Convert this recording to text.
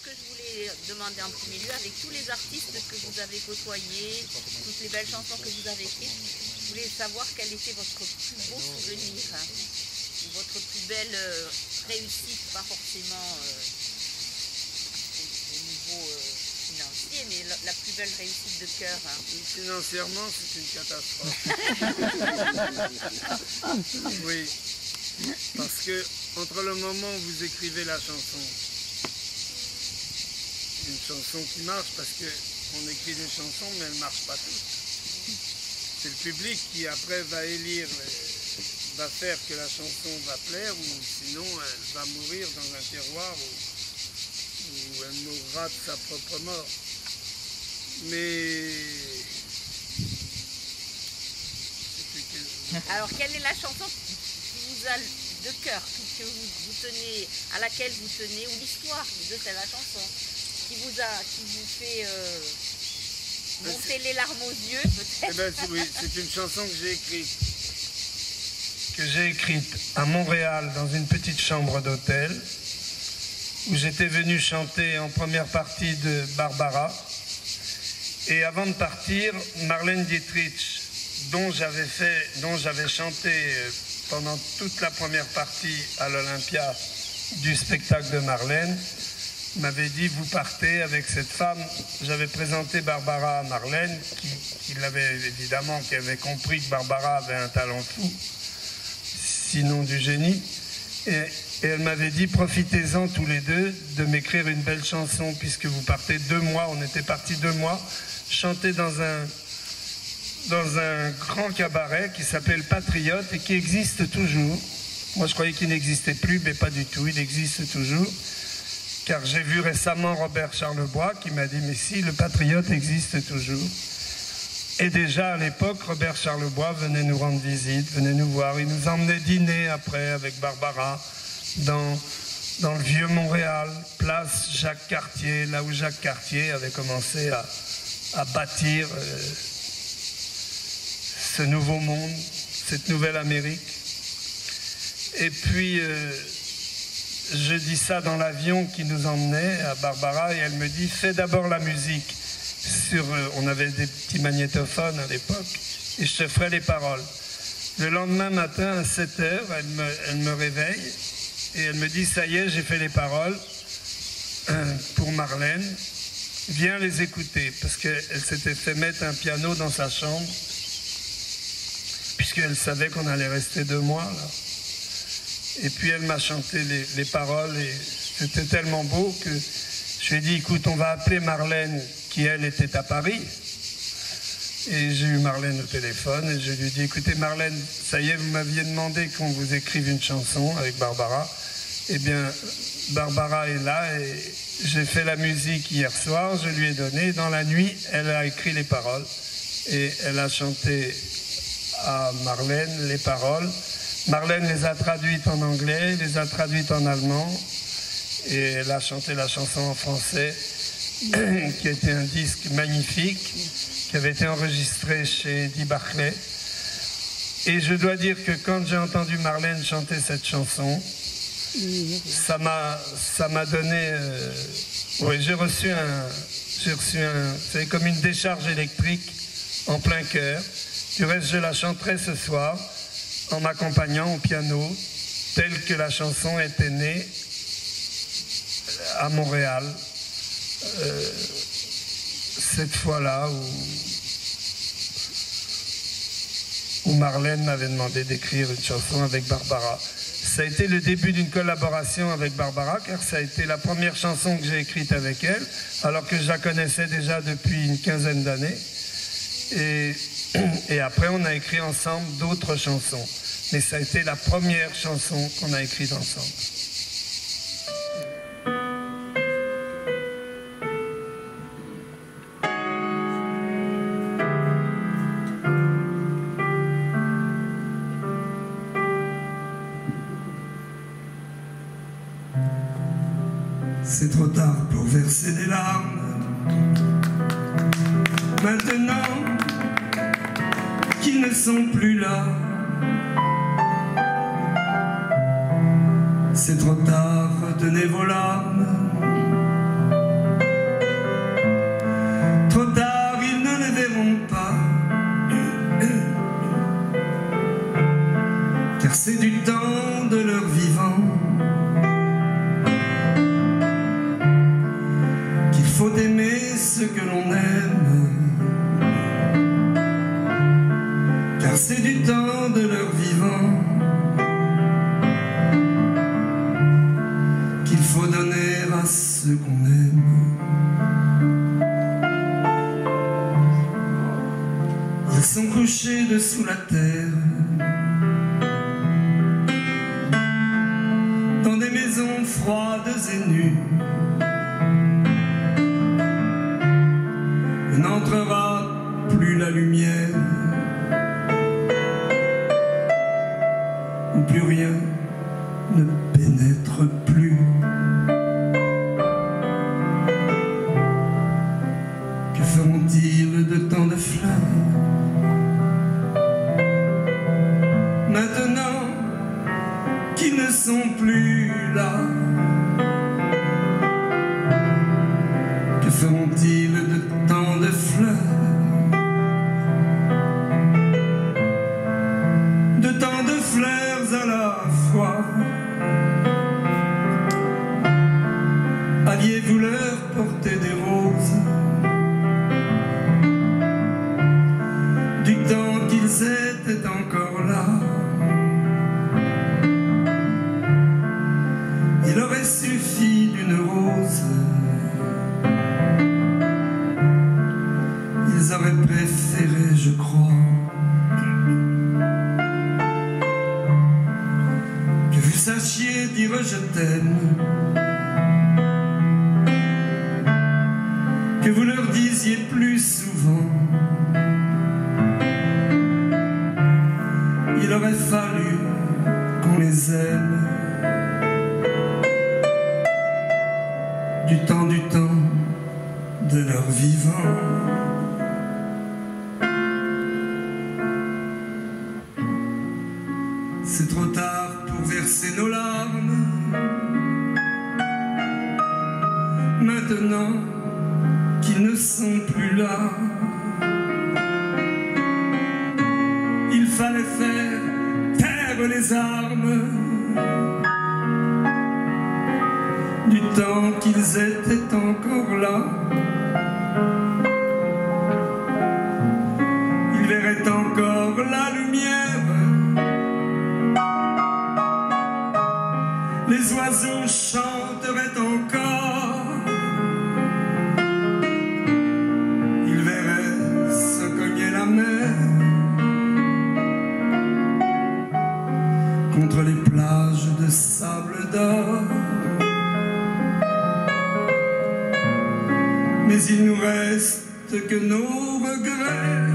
que je voulais demander en premier lieu, avec tous les artistes que vous avez côtoyés, toutes les belles chansons que vous avez écrites, je voulais savoir quel était votre plus beau souvenir, hein, ou votre plus belle réussite, pas forcément au niveau financier, mais la plus belle réussite de cœur. Hein. Financièrement, c'est une catastrophe. Oui, parce que entre le moment où vous écrivez la chanson, une chanson qui marche, parce qu'on écrit des chansons, mais elles ne marchent pas toutes. C'est le public qui après va élire, va faire que la chanson va plaire, ou sinon elle va mourir dans un terroir où elle mourra de sa propre mort. Mais... Alors, quelle est la chanson qui vous a de cœur, que vous tenez, à laquelle vous tenez, ou l'histoire de la chanson, qui vous fait monter les larmes aux yeux, peut-être? Eh ben, oui, c'est une chanson que j'ai écrite à Montréal, dans une petite chambre d'hôtel, où j'étais venu chanter en première partie de Barbara. Et avant de partir, Marlène Dietrich, dont j'avais chanté pendant toute la première partie à l'Olympia du spectacle de Marlène, m'avait dit: vous partez avec cette femme. J'avais présenté Barbara à Marlène, qui avait compris que Barbara avait un talent fou, sinon du génie. Et elle m'avait dit: profitez-en tous les deux de m'écrire une belle chanson, puisque vous partez 2 mois, on était partis 2 mois, chanter dans un grand cabaret qui s'appelle Patriote et qui existe toujours. Moi je croyais qu'il n'existait plus, mais pas du tout, il existe toujours. Car j'ai vu récemment Robert Charlebois qui m'a dit: mais si, le Patriote existe toujours. Et déjà à l'époque, Robert Charlebois venait nous rendre visite, venait nous voir. Il nous emmenait dîner après avec Barbara dans le vieux Montréal, place Jacques Cartier, là où Jacques Cartier avait commencé à bâtir ce nouveau monde, cette nouvelle Amérique. Et puis je dis ça dans l'avion qui nous emmenait à Barbara, et elle me dit: fais d'abord la musique. On avait des petits magnétophones à l'époque, et je te ferai les paroles. Le lendemain matin à 7 h, elle me réveille et elle me dit: ça y est, j'ai fait les paroles pour Marlène, viens les écouter, parce qu'elle s'était fait mettre un piano dans sa chambre, puisqu'elle savait qu'on allait rester 2 mois là. Et puis elle m'a chanté les paroles, et c'était tellement beau que je lui ai dit: écoute, on va appeler Marlène, qui elle était à Paris. Et j'ai eu Marlène au téléphone et je lui ai dit: écoutez Marlène, ça y est, vous m'aviez demandé qu'on vous écrive une chanson avec Barbara. Eh bien, Barbara est là et j'ai fait la musique hier soir, je lui ai donné. Dans la nuit, elle a écrit les paroles et elle a chanté à Marlène les paroles. Marlène les a traduites en anglais, les a traduites en allemand, et elle a chanté la chanson en français, qui était un disque magnifique, qui avait été enregistré chez Eddie Barclay. Et je dois dire que quand j'ai entendu Marlène chanter cette chanson, ça m'a donné... oui, j'ai reçu c'est comme une décharge électrique en plein cœur. Du reste, je la chanterai ce soir en m'accompagnant au piano, telle que la chanson était née à Montréal, cette fois-là où Marlène m'avait demandé d'écrire une chanson avec Barbara. Ça a été le début d'une collaboration avec Barbara, car ça a été la première chanson que j'ai écrite avec elle, alors que je la connaissais déjà depuis une quinzaine d'années. Et après, on a écrit ensemble d'autres chansons. Mais ça a été la première chanson qu'on a écrite ensemble. C'est trop tard pour verser des larmes. Maintenant qu'ils ne sont plus là, c'est trop tard, retenez vos larmes. faut donner à ceux qu'on aime. Ils sont couchés dessous la terre, dans des maisons froides et nues. N'entrera plus la lumière, où plus rien ne pénètre plus. Que feront-ils de tant de fleurs maintenant qu'ils ne sont plus là? Que feront-ils de tant de fleurs, de tant de fleurs à la fois? Alliez-vous leur porter des roses du temps qu'ils étaient encore là? Il aurait suffi d'une rose, ils auraient préféré, je crois, que vous sachiez dire je t'aime, que vous leur disiez plus souvent. Il aurait fallu qu'on les aime du temps de leur vivant. C'est trop tard pour verser nos larmes, maintenant qu'ils ne sont plus là. Il fallait faire taire les armes du temps qu'ils étaient encore là. Ils verraient encore la lumière, les oiseaux chanteraient encore, ils verraient se cogner la mer contre les plages de sable d'or. Mais il nous reste que nos regrets,